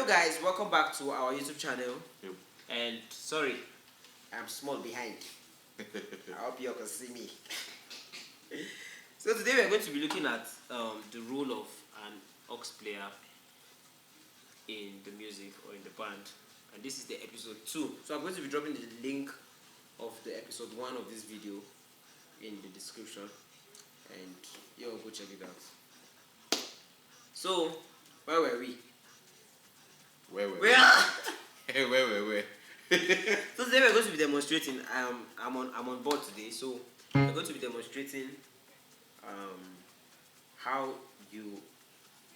guys, welcome back to our YouTube channel. Yep. And sorry, I'm small behind. I hope you all can see me. So today we are going to be looking at the role of an aux player in the music or in the band. And this is the episode 2. So I'm going to be dropping the link of the episode 1 of this video in the description. And you all go check it out. So, where were we? Where? Where? So today we're going to be demonstrating. I'm on board today, so we're going to be demonstrating how you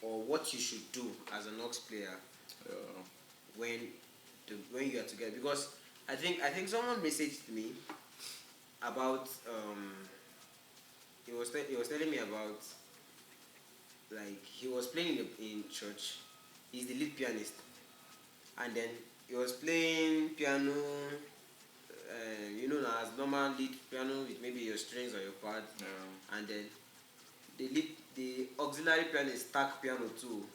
or what you should do as an aux player when you are together. Because I think someone messaged me about he was telling me about, like, he was playing in church. He's the lead pianist, and then he was playing piano, now as normal lead piano with maybe your strings or your pad, and then the auxiliary pianist stack piano too.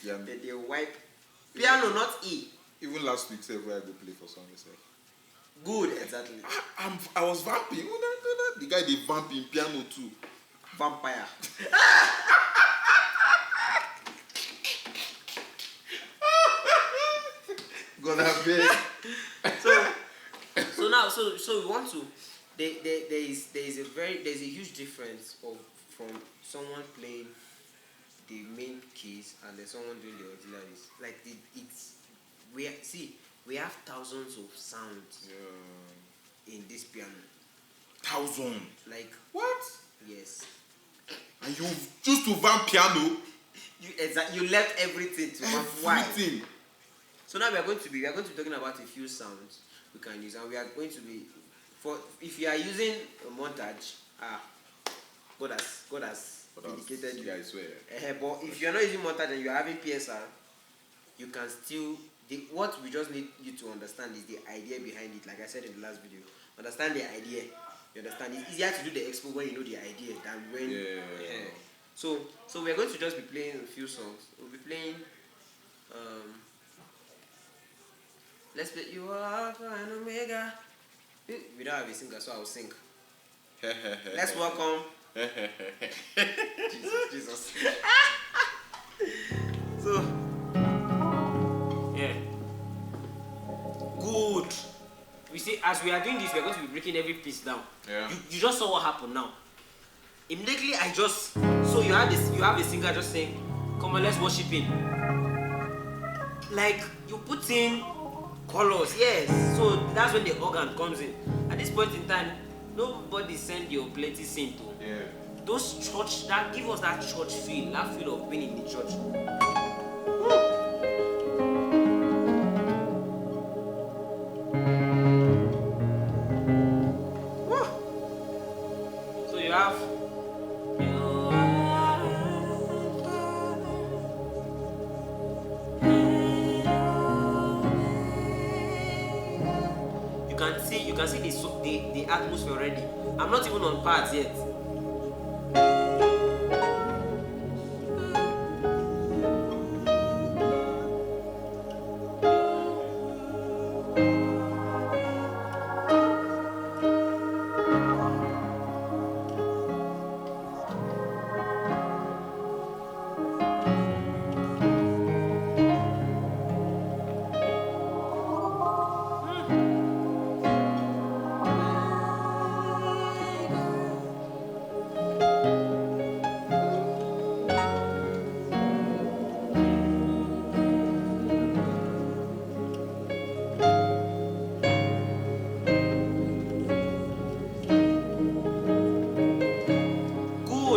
Piano. They wipe piano, not E. Even last week, where I go play for some myself. Good, exactly. I was vamping. The guy they vamping piano too. Vampire. Gonna be. So we want to. There's a huge difference from someone playing the main keys and then someone doing the auxiliaries. Like we have thousands of sounds in this piano. 1,000. Like What? Yes. And you choose to vamp piano? You left everything to vamp. Why? Everything. So now we are going to be talking about a few sounds we can use, and we are going to be, if you are using a montage, God has indicated you. Yeah, I swear. But if you are not using montage and you are having PSR, you can still. What we just need you to understand is the idea behind it. Like I said in the last video, understand the idea. You understand? It's easier to do the expo when you know the idea than when. Yeah. So we are going to just be playing a few songs. We'll be playing. Let's play You Are Alpha and Omega. We don't have a singer, so I'll sing. Let's welcome. Jesus. So, yeah. Good. We see, as we are doing this, we are going to be breaking every piece down. Yeah. You just saw what happened now. Immediately so you have a singer just saying, "Come on, let's worship him." Like, you put in colors, yes. So that's when the organ comes in. At this point in time, nobody send your plenty sin to. Yeah. Those church, that give us that church feel, that feel of being in the church. Woo. So you have. You can see the atmosphere already. I'm not even on parts yet.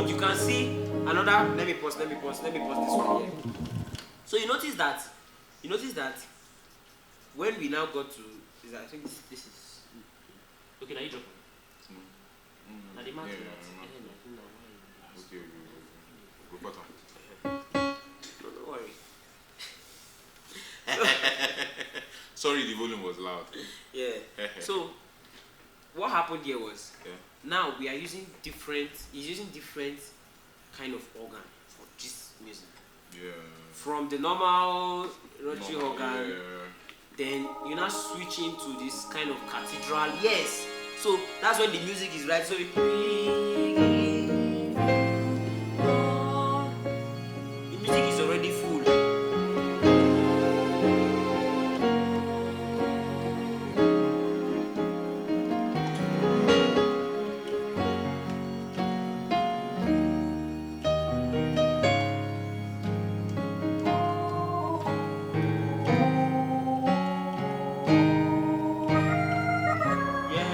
You can see another. Let me pause this one here. So you notice that when we now got to, I think this is okay. Now you drop it. Now the mark Okay. Go bottom. Don't worry. Sorry, the volume was loud. Yeah. So what happened here was, now we are using different. He's using different kind of organ for this music. Yeah. From the normal rotary Normal, organ, yeah. then you now switch into this kind of cathedral. Yes. So that's when the music is right. So the music is already full. Yeah.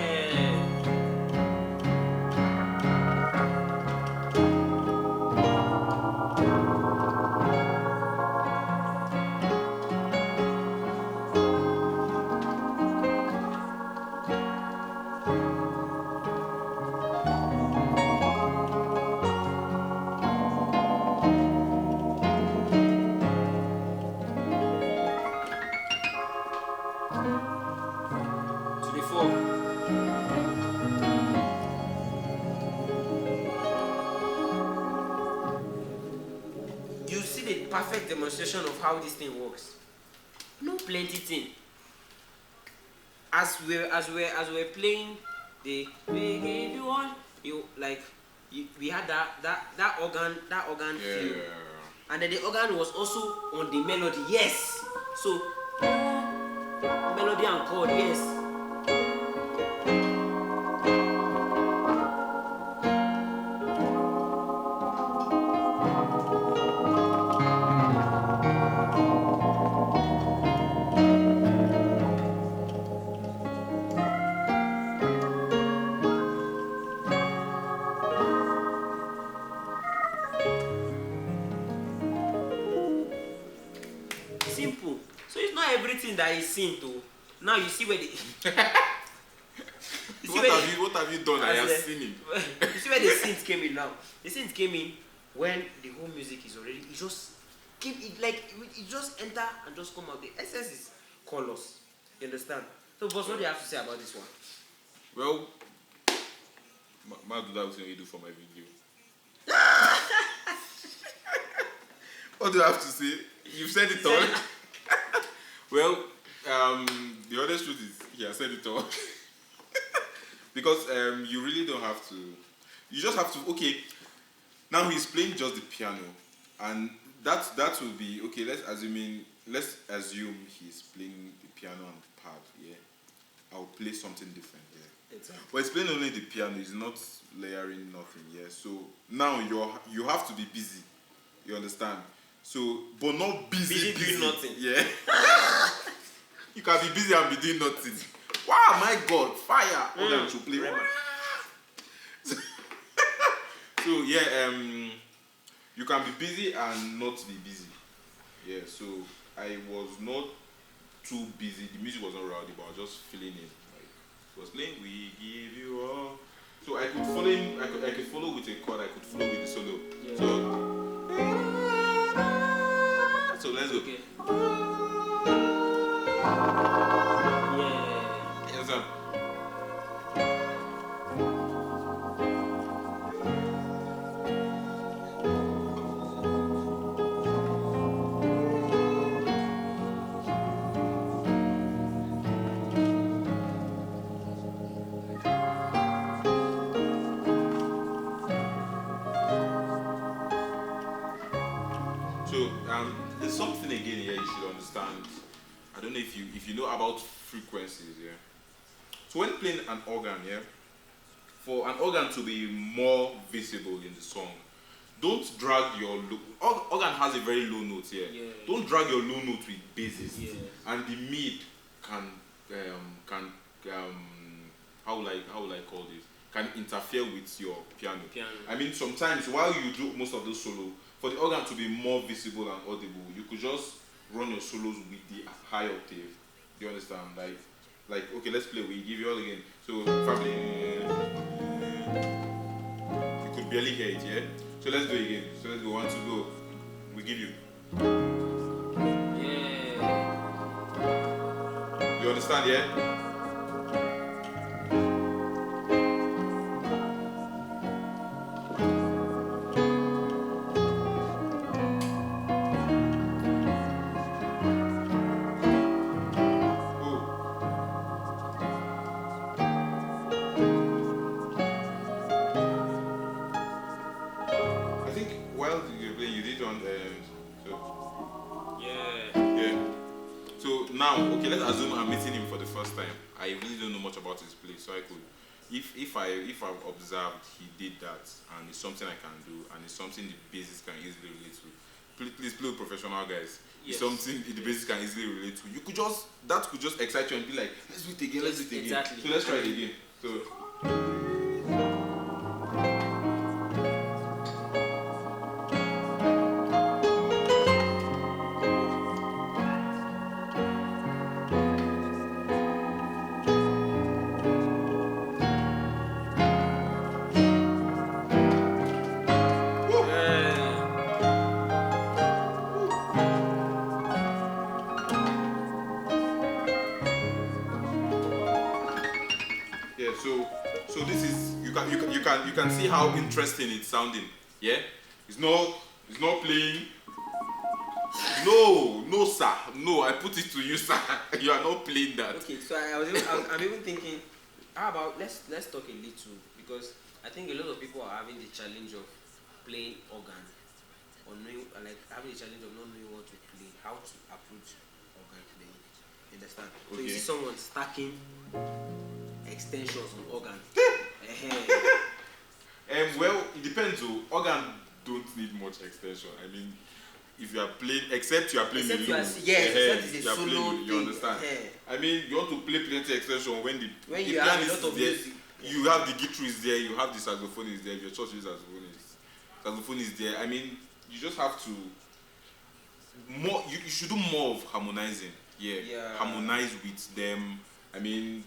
To the four. You see the perfect demonstration of how this thing works. No plenty thing. As we're playing the we give you one, you like we had that organ feel, Yeah. and then the organ was also on the melody. Yes. So melody and chord. Yes. Simple. So it's not everything that is seen to. Now you see where the you see where the- What have you done? I have the- seen it. You see where the synth came in now. The synth came in when the whole music is already. It just came. It just enter and just come out. The essence is colors. You understand? So, boss, what do you have to say about this one? Well, do that what you do for my video. What do I have to say? You've said it all. Well, the honest truth is he has said it all. Because you really don't have to. You just have to. Okay, now he's playing just the piano, and that will be okay. Let's assume he's playing the piano and the pad. Yeah, I'll play something different. Yeah. Exactly. But he's playing only the piano. He's not layering nothing. Yeah. So now you have to be busy. You understand? So, but not busy Busy doing nothing. Yeah. You can be busy and be doing nothing. Wow, my God, fire! Organ to play. So yeah, you can be busy and not be busy. Yeah. So I was not too busy. The music was not rowdy, but I was just feeling it. Like it was playing, we give you all. So I could follow him. I could follow with a chord. I could follow with the solo. Yeah. So let's go. Okay. Yeah. Yes, sir. So there's something again here you should understand. I don't know if you know about frequencies, yeah. So when playing an organ, yeah, for an organ to be more visible in the song, don't drag your organ has a very low note here. Yeah. Don't drag your low note with basses. Yes. And the mid can how will I call this? Can interfere with your piano. I mean, sometimes while you do most of those solo, for the organ to be more visible and audible, you could just run your solos with the high octave. Do you understand? Like okay, let's play. We give you all again. So probably you could barely hear it, yeah. So let's do it again. So let's go 1 2 go. We give you. Yeah. You understand, yeah? now, okay, let's assume I'm meeting him for the first time. I really don't know much about his place, so I could, if I've observed he did that, and it's something I can do, and it's something the basis can easily relate to. Please play with professional guys. It's something the basis can easily relate to. You could just that could just excite you and be like, let's do it again, let's do it again. Exactly. So let's try it again. So. So this is you can see how interesting it's sounding. Yeah, it's not playing. No sir, no. I put it to you, sir. You are not playing that. Okay, so I'm even thinking, how about let's talk a little, because I think a lot of people are having the challenge of playing organ, or knowing, like having the challenge of not knowing what to play, how to approach organ playing. You understand? Okay. So you see someone stacking extensions on organ. Well, it depends. Organ don't need much extension. I mean, if you are playing, except you are playing except alone. except it's a solo thing. You understand? I mean, you want to play plenty extension when the you have a lot of there, music. You have the guitarist there, you have the saxophone is there. If your church is saxophone is there. I mean, you just have to more. You should do more of harmonizing. Yeah. Harmonize with them. I mean,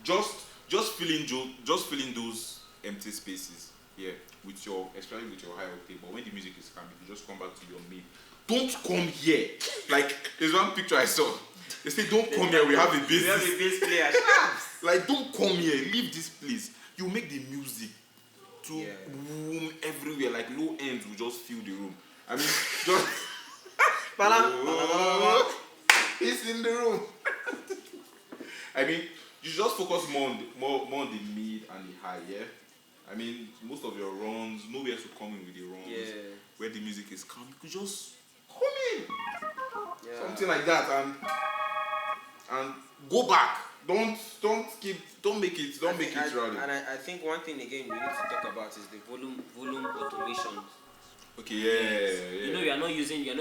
just filling those empty spaces, especially with your high octave. But when the music is coming, you just come back to your mid. Don't come here. Like, there's one picture I saw. They say, don't come here, we have a bass. We have a bass player. Like, don't come here, leave this place. You make the music to room everywhere. Like, low ends will just fill the room. I mean, just... He's in the room. I mean, you just focus more on the mid and the high, yeah? I mean, most of your runs, nowhere to come in with the runs. Where the music is calm, you could just come in. Something like that, and go back. Don't make it rowdy. And I think one thing again we need to talk about is the volume automation. Okay, yeah. You know, you're not using an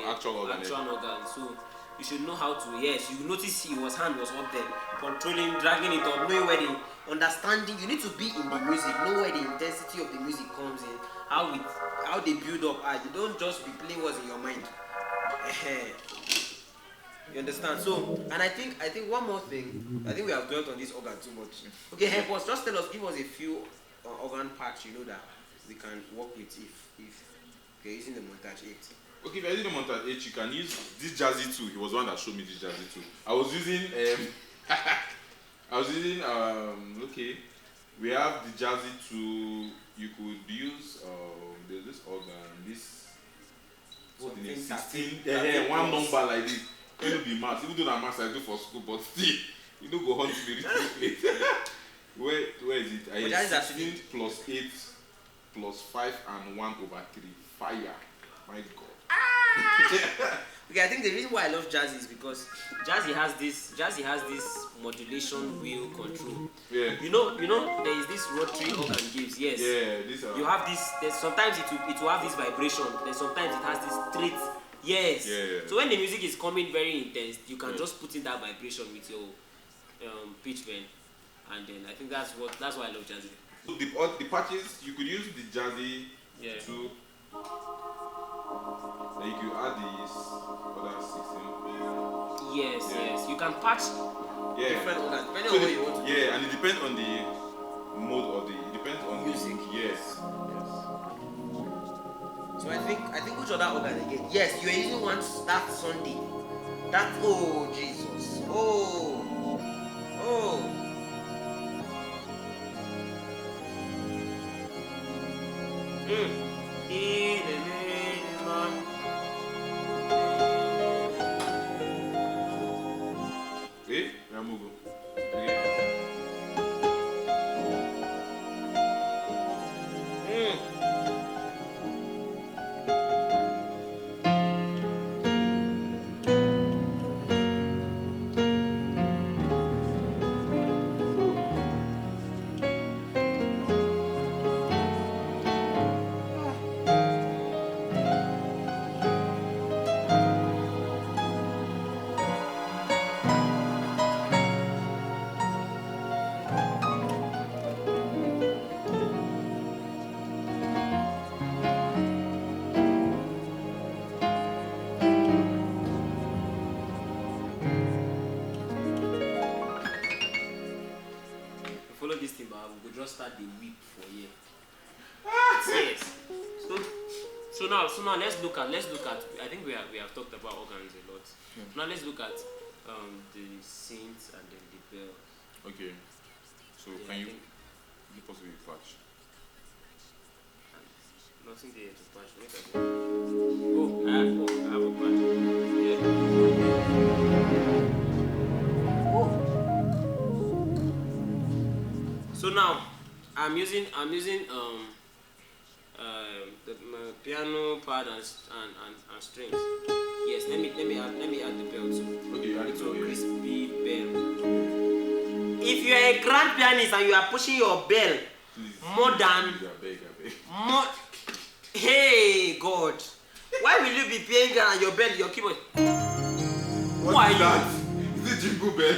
actual organ. So you should know how to. Yes, you notice his hand was up there, controlling, dragging it up, knowing where the understanding. You need to be in the music, know where the intensity of the music comes in, how they build up. You don't just be playing what's in your mind. You understand? So, and I think one more thing. I think we have dwelt on this organ too much. Okay, help us. Just give us a few organ parts you know that we can work with if you're using the Montage 8. Okay, if you're using the Montage 8, you can use this Jazzy 2. He was the one that showed me this Jazzy 2. I was using okay, we have the Jazzy 2. You could use there's this organ, what's the name? 16. One number like this. It will be maths. Even though that maths I do for school, but still, you don't go hunt to the reach place. Where is it? I have 16 plus 8 plus 5 and 1 over 3. Fire. My God. Okay, I think the reason why I love Jazzy is because Jazzy has this modulation wheel control. Yeah. You know there is this rotary organ gives. Yes. Yeah. This. You have this. There's sometimes it will have this vibration. Then sometimes it has this straight. Yes. Yeah. So when the music is coming very intense, you can just put in that vibration with your pitch bend, and then I think that's why I love Jazzy. So the patches you could use the Jazzy to. Then you could add these other 16. Yes. You can patch different organs depending on what you want to do. And it depends on the mode it depends on music. Yes. So I think which other organ again? Yes, you are using one that Sunday. That Jesus. Ramugo. this thing, but we could just start the weep for here. Yes. So now let's look at. I think we have talked about organs a lot. Now let's look at the synths and then the bells. Okay. So Yeah, can you I think possibly patch? nothing there to patch. I have a patch. Yeah. So now I'm using my piano pad and strings. Yes, let me add the bell too. Okay, I Little yeah. crispy bell. If you are a grand pianist and you are pushing your bell Please. more than I beg. more, hey God, why will you be playing and your bell, your keyboard? What Who are is you? that? Is it Jingle Bell?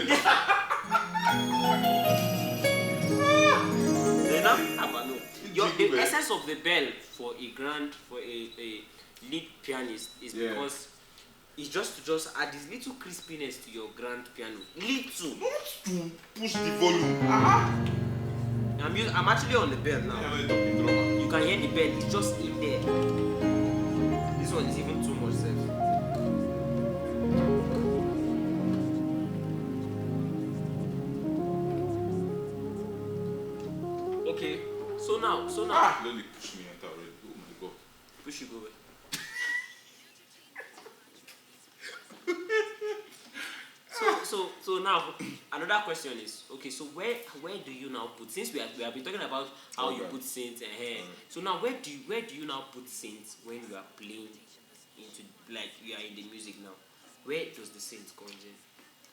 The essence of the bell for a lead pianist is because it's just add this little crispiness to your grand piano. Little. Not to push the volume. I'm actually on the bell now. Yeah, talking drama. You can hear the bell. It's just in there. This one is even too much safe. Okay. So now. Let me push me enter already. Oh my God. Push you go away. So now another question is, okay, so where do you now put, since we have been talking about how you put synths and hair, so now where do you now put synths when you are playing into, like, you are in the music now? Where does the synth come in?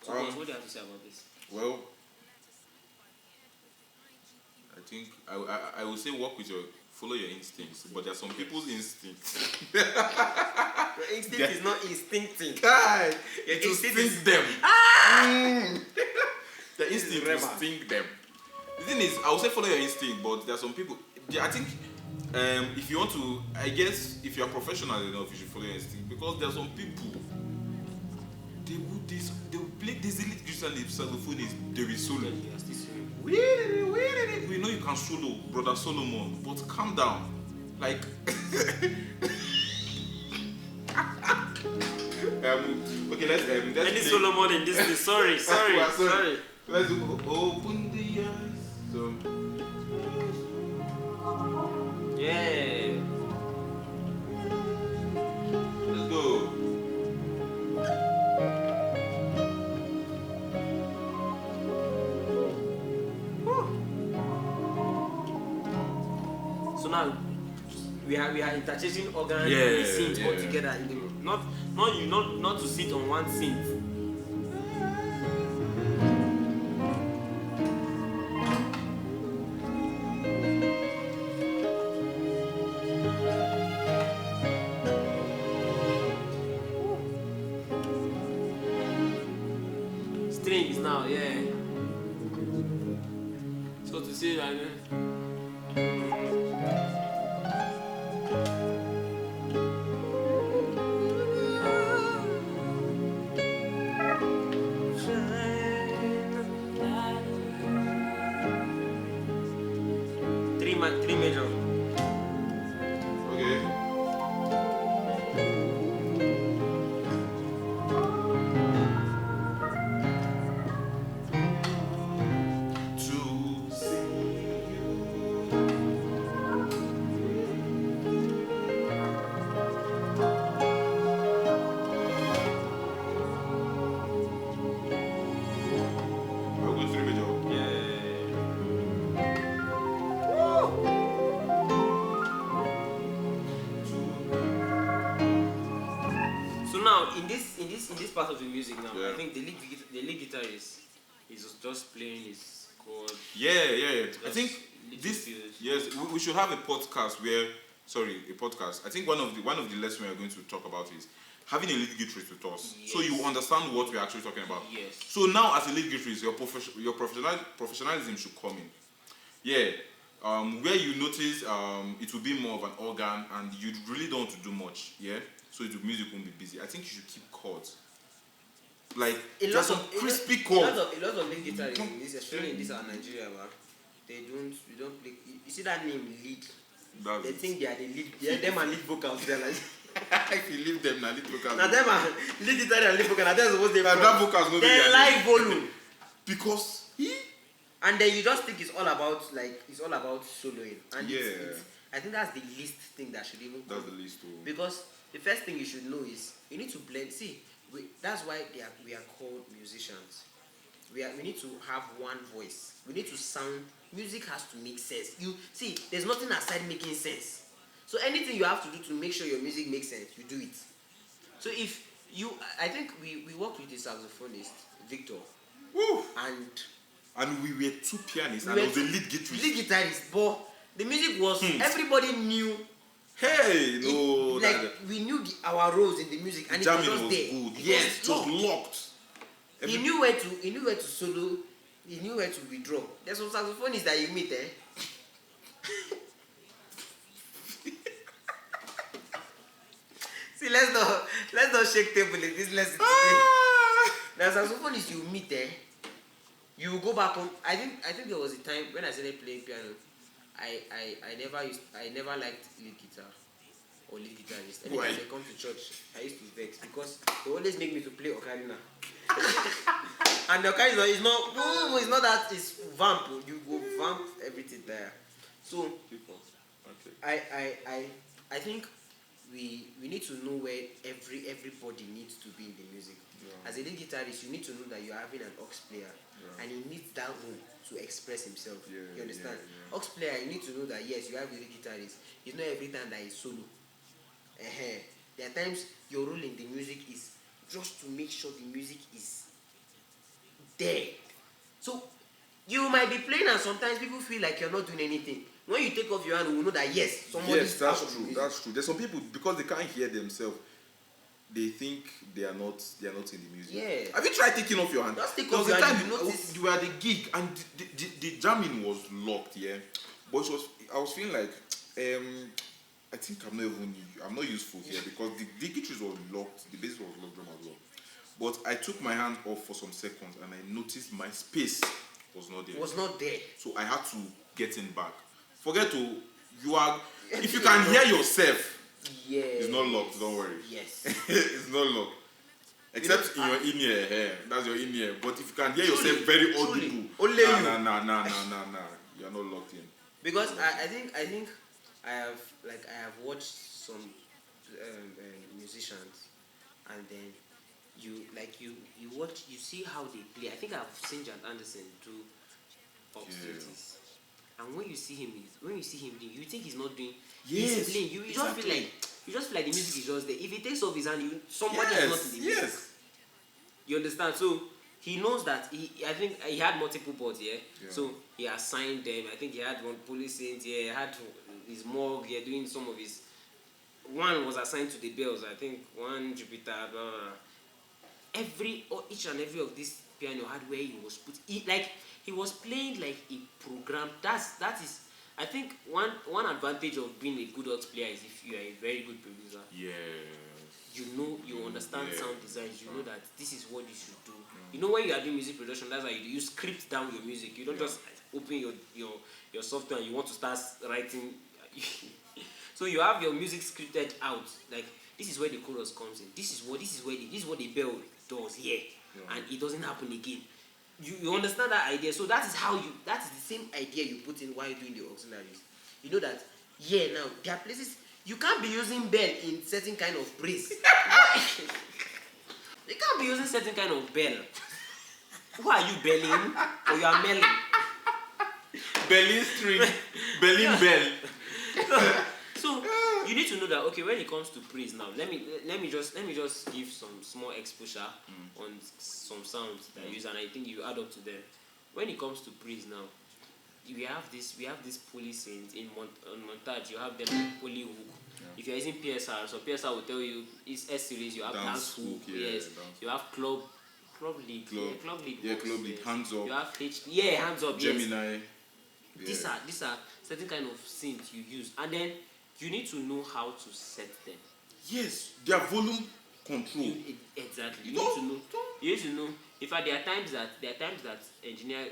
So what do you have to say about this? Well, I think I would say follow your instincts, but there are some people's instincts. Your instinct is not instincting. God, Your it will instinct sting is them. The instinct will sting them. The thing is, I would say follow your instinct, but there are some people. I think if you want to, I guess if you are professional enough, you should follow your instinct, because there are some people. They will play this elite guitar and the saxophone is very solo. We know you can solo, brother Solomon, but calm down. Like, okay, let's Any Solomon in this? Sorry. Let's open the eyes. So, yeah. let's go. So now we are interchanging organ and synth all together in the not to sit on one synth. Strings now, yeah. So to say that. Three major. Okay. To see I'll go 3 major. So now in this part of the music now, Yeah. I think the lead guitar is just playing his chord. Yeah. I think little this. fields. Yes, we should have a podcast where. Sorry, a podcast. I think one of the lessons we are going to talk about is having a lead guitarist with us, so you understand what we're actually talking about. Yes. So now, as a lead guitarist, your professionalism should come in. Yeah. Where you notice it will be more of an organ, and you really don't want to do much. Yeah. So the music won't be busy. I think you should keep chords. Like there's some crispy chords. A lot of lead guitarists in this, especially in this our Nigeria, man. we don't play. You see that name lead? That's They it. think they are the lead. They are them and lead vocals. They're like, If you leave them, now lead vocals. now them and lead guitar and lead vocal. Now that's what they. That vocals no They like volume. because he. And then you just think it's all about soloing. And Yeah. I think that's the least thing that should even That's come. the least. Oh. Because the first thing you should know is you need to blend. See, that's why we are called musicians. We need to have one voice. We need to sound. Music has to make sense. You see, there's nothing aside making sense. So anything you have to do to make sure your music makes sense, you do it. So if you, I think we worked with the saxophonist Victor, Woo. and we were two pianists we and were I was the lead guitarist. lead guitarist, but the music was everybody knew. Hey, no, Like we knew our roles in the music, and it was jamming just was there. good. It Yes, was it was locked. locked. He knew where to solo. He knew where to withdraw. There's some saxophonists that you meet, See, let's not shake table in this lesson today. There's saxophonists you meet, you will go back home. I think there was a time when I started playing piano. I never liked lead guitar or lead guitarist. Anytime Why? they come to church, I used to vex because they always make me to play ocarina. And the ocarina is not. No, it's not that. It's vamp. You go vamp everything there. So Okay. I think we need to know where everybody needs to be in the music. Yeah. As a lead guitarist, you need to know that you're having an aux player, and he needs that room to express himself. Yeah, You understand? yeah. Aux player, you need to know that yes, you have a lead guitarist. It's not every time that he's solo. There are times your role in the music is just to make sure the music is there. So you might be playing and sometimes people feel like you're not doing anything. When you take off your hand, we will know that yes, somebody's out Yes, that's of the true. music. That's true. There's some people because they can't hear themselves, they think they are not in the music. Yeah. Have you tried taking off your hand? Just take There off was a your hand, time you notice. you were at the gig and the jamming was locked, yeah. But I was feeling like I think I'm not useful here because the guitars was locked, the bass was locked, drum was locked. But I took my hand off for some seconds and I noticed my space was not there. It was not there. So I had to get in back. If you can hear yourself, Yeah. it's not locked, don't worry. Yes. It's not locked. Except in your in-ear, that's your in-ear. But if you can hear yourself very audible, only you. nah. You're not locked in. Because I think I have watched some musicians, and then you see how they play. I think I've seen Jan Anderson do obstacles. And when you see him doing, you think he's not doing. Yes, He's playing. You just feel like the music is just there. If he takes off his hand, somebody is not in the music. Yes. You understand? So he knows that I think he had multiple boards, yeah? So he assigned them. I think he had one police saint, yeah, he had his morgue, yeah, doing some of his. One was assigned to the bells, I think one Jupiter, blah, blah, blah. Each and every of this piano had where he was put. He was playing like a program. That is, I think one advantage of being a good aux player is if you are a very good producer. Yeah. You understand sound design. You know that this is what you should do. You know when you are doing music production, that's how you do. You script down your music. You don't just open your software and you want to start writing. So you have your music scripted out. Like this is where the chorus comes in. This is what the bell does here, and it doesn't happen again. You understand that idea? So that is the same idea you put in while doing the auxiliaries. You know that now there are places you can't be using bell in certain kind of praise. You can't be using certain kind of bell. Who are you belling or you are melling? Berlin string, Berlin bell. So you need to know that when it comes to praise now, let me just give some small exposure on some sounds that I use, and I think you add up to them. When it comes to praise now, we have this pulley synth in montage. You have them like pulley hook. If you're using PSR, so PSR will tell you it's S series. You have dance hook. Yes. You have club lead. Club lead. Yeah, club lead. Hands up. You have hands up. Gemini. Yes. These are certain kind of synths you use, and then you need to know how to set them. Yes, their volume control. Exactly. You need to know. In fact, there are times that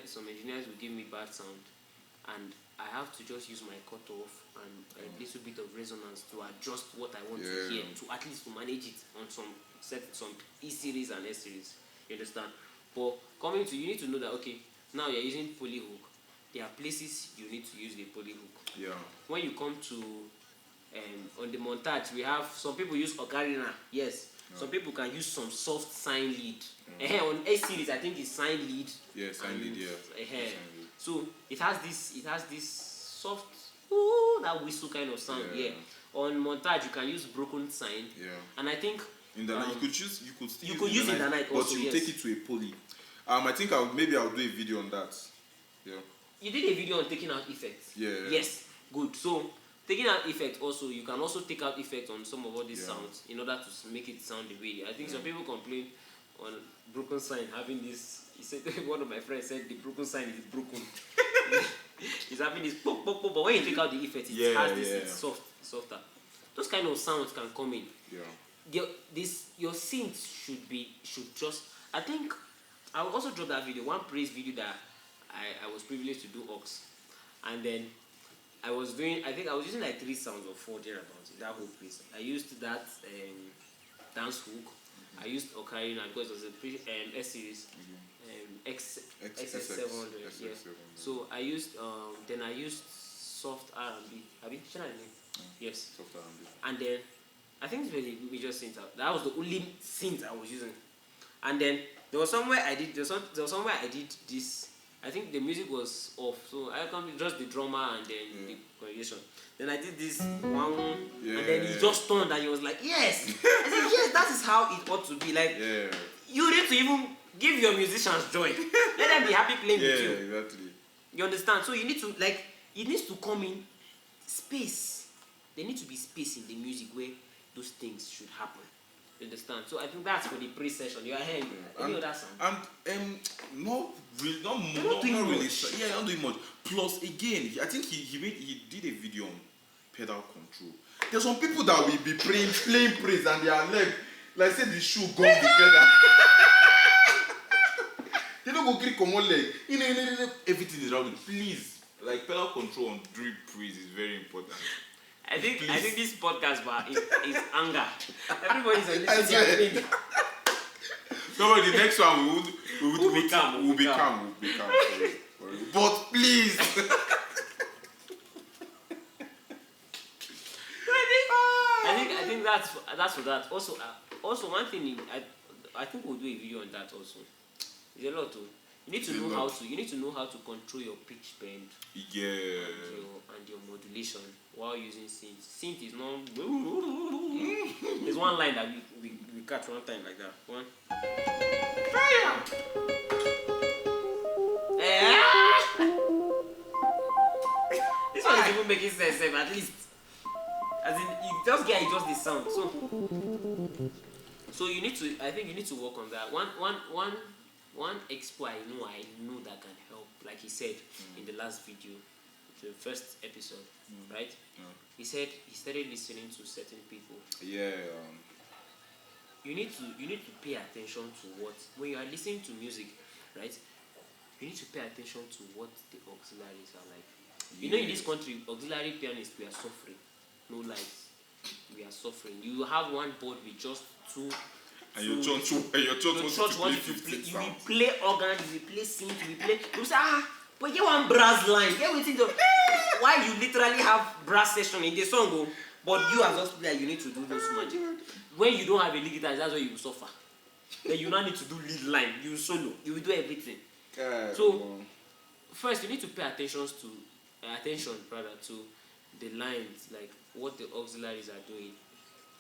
some engineers will give me bad sound, and I have to just use my cutoff and a little bit of resonance to adjust what I want to hear, to at least to manage it on some E series and S series. You understand? But coming to, you need to know that okay, now you're using polyhook. There are places you need to use the polyhook. Yeah. When you come to on the montage, we have some people use ocarina. Yes. Some people can use some soft sine lead. On S series, I think it's sine lead. Yeah, sine lead. Yeah. Sine lead. So it has this soft that whistle kind of sound. Yeah. On montage, you can use broken sine. Yeah. And I think in the night, you could still use in the night also, but you yes. take it to a poly. I think I'll do a video on that. Yeah. You did a video on taking out effects. Yeah. Yes. Good. So taking out effect also, you can also take out effect on some of all these sounds in order to make it sound the way. I think some people complain on broken sign having this. He said one of my friends said the broken sign is broken. He's having this pop pop pop, but when you take out the effect, it has this it's softer. Those kind of sounds can come in. Yeah. Your synth should just. I think I will also drop that video. One praise video that I was privileged to do aux, and then I think I was using like 3 sounds or 4 thereabouts in that whole piece. I used that dance hook. I used ocarina because it was a S series, XS700. Yeah. So I used then I used soft R&B. Should I name? Yes. Soft R&B. And then I think it's really major synth. That was the only synth I was using. And then there was somewhere I did this. I think the music was off, so I come just the drummer and then the congregation. Then I did this one, and then he just turned and he was like, "Yes." I said, "Yes, that is how it ought to be." Like, you need to even give your musicians joy. Let them be happy playing with you. Yeah, exactly. You understand? So you need to it needs to come in space. There needs to be space in the music where those things should happen. You understand? So I think that's for the pre-session. You are hearing any other sound? And not really. Yeah, not doing much. Plus, again, I think he did a video on pedal control. There's some people that will be playing praise and their leg, like say the shoe gone the pedal. They don't go click on one leg. Everything is around it. Please, like pedal control on drip praise is very important. I think this podcast is anger. Everybody's on this. No, the next one we'll be calm. We'll be calm. But please. I think that's for that. Also one thing I think we'll do a video on that also. There's a lot too. You need to know how to control your pitch bend. Yeah. And your modulation while using synth. Synth is not. There's one line that we catch one time like that. One. Fire! This one is even making sense, at least. As in, you just get the sound. So you need to. I think you need to work on that. One expo I know that can help, like he said in the last video, the first episode, right? He said he started listening to certain people. Yeah. You need to pay attention to what when you are listening to music, right? You need to pay attention to what the auxiliaries are like. You know, in this country, auxiliary pianists, we are suffering. No lies, we are suffering. You have one board with just 2. And your church wants to play 50 you will play organ, you will play synth, you will play. You say, but you want brass line. Get waiting to why you literally have brass session in the song, but you as a player you need to do those magic. When you don't have a lead guitar, that's where you will suffer. Then you now need to do lead line. You will solo. You will do everything. So first you need to pay attention to the lines, like what the auxiliaries are doing.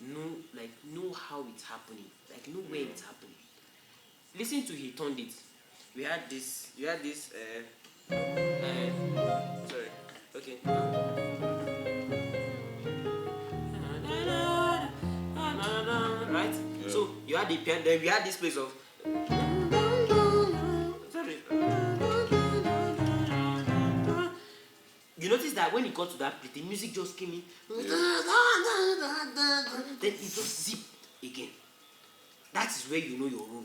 Know how it's happening. Like know where it's happening. Listen to He Turned It. You had this sorry. Okay. Right? Yeah. So you had the piano, then we had this place of sorry. You notice that when it got to that beat, the music just came in. Then it just zipped again. That is where you know your role.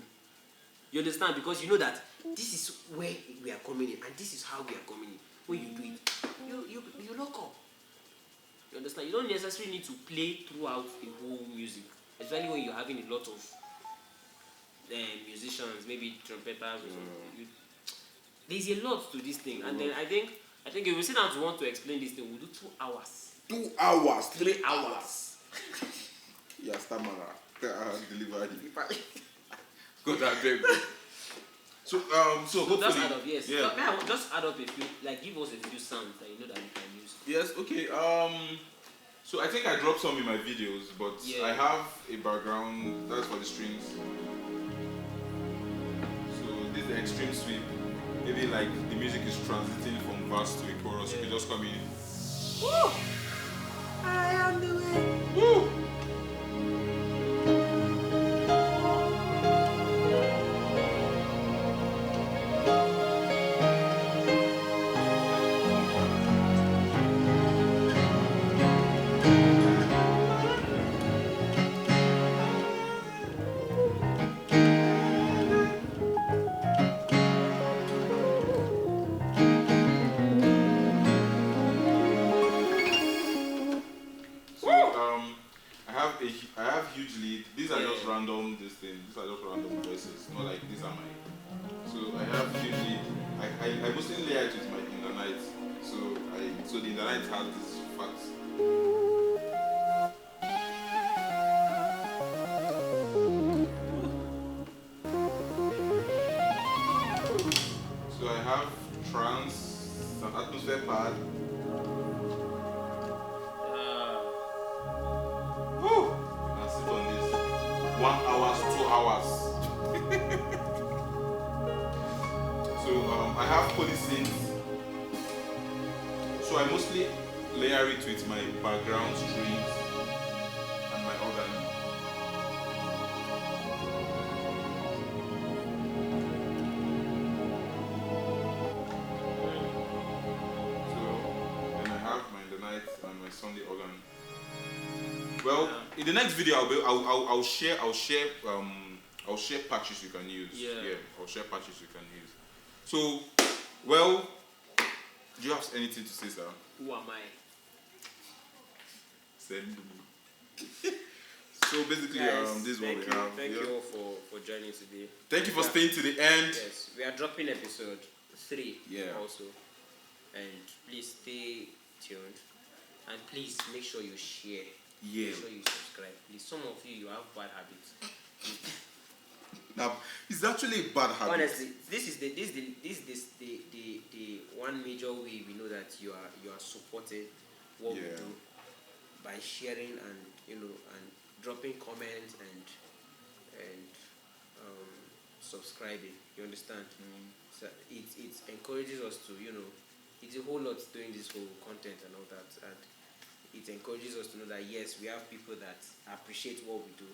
You understand? Because you know that this is where we are coming in and this is how we are coming in. when you do it, you lock up. You understand? You don't necessarily need to play throughout the whole music, especially when you're having a lot of musicians, maybe trumpeters or something. There's a lot to this thing, and then I think if we sit down to want to explain this thing, we'll do 2 hours. 2 hours, 3 hours. Yeah, stammerer. Delivery. Good, I beg. So hopefully, just add up, yes. Yeah. Just add up a few, like give us a few sounds that you know that you can use. Yes, okay. So I think I dropped some in my videos, but Yeah. I have a background that's for the strings. So this is the extreme sweep. Maybe like the music is transiting from verse to a chorus. You just come in. Woo! I am the way. Woo! I have huge lead. These are just random These are just random voices. Not like these are mine. So I have huge lead. I mostly layer it with my Indonite. So the Indonite has this facts. So I have trance, an atmosphere pad. Woo! I sit on this 1 hour, 2 hours. So I have polysynth. So I mostly layer it with my background strings and my organ. And my Sunday organ. Well, in the next video, I'll share patches you can use. Yeah, I'll share patches you can use. So, well, do you have anything to say, sir? Who am I? Send me. So basically, Guys, this is what we have. Thank you all for joining today. Thank you for staying to the end. Yes, we are dropping episode 3 Yeah. also, and please stay tuned, and please make sure you share. Yeah. Make sure you subscribe. Please, some of you have bad habits. Now, it's actually a bad habit. Honestly, this is the one major way we know that you are supporting what we do by sharing and and dropping comments and subscribing. You understand? So it encourages us to it's a whole lot doing this whole content and all that, and it encourages us to know that yes, we have people that appreciate what we do.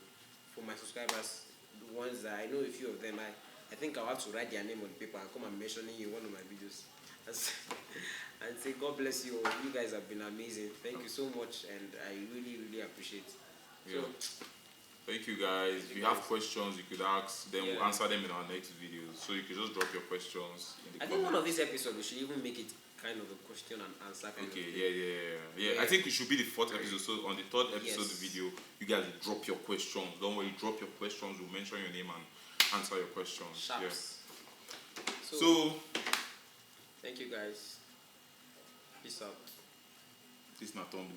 For my subscribers, the ones that I know, a few of them, I think I'll have to write their name on the paper and come and mentioning you in one of my videos and say God bless you. You guys have been amazing. Thank you so much, and I really, really appreciate it. Yeah. So, thank you guys. If you have questions, you could ask. Then we'll answer them in our next videos. So you can just drop your questions in the comments. I think one of these episodes we should even make it kind of a question and answer kind of thing. Yeah. I think it should be the 4th episode. So on the 3rd episode video, you guys will drop your questions. Don't worry, drop your questions. We'll mention your name and answer your questions. Sharps. Yeah. So thank you guys. Peace out. This is not thumbnail.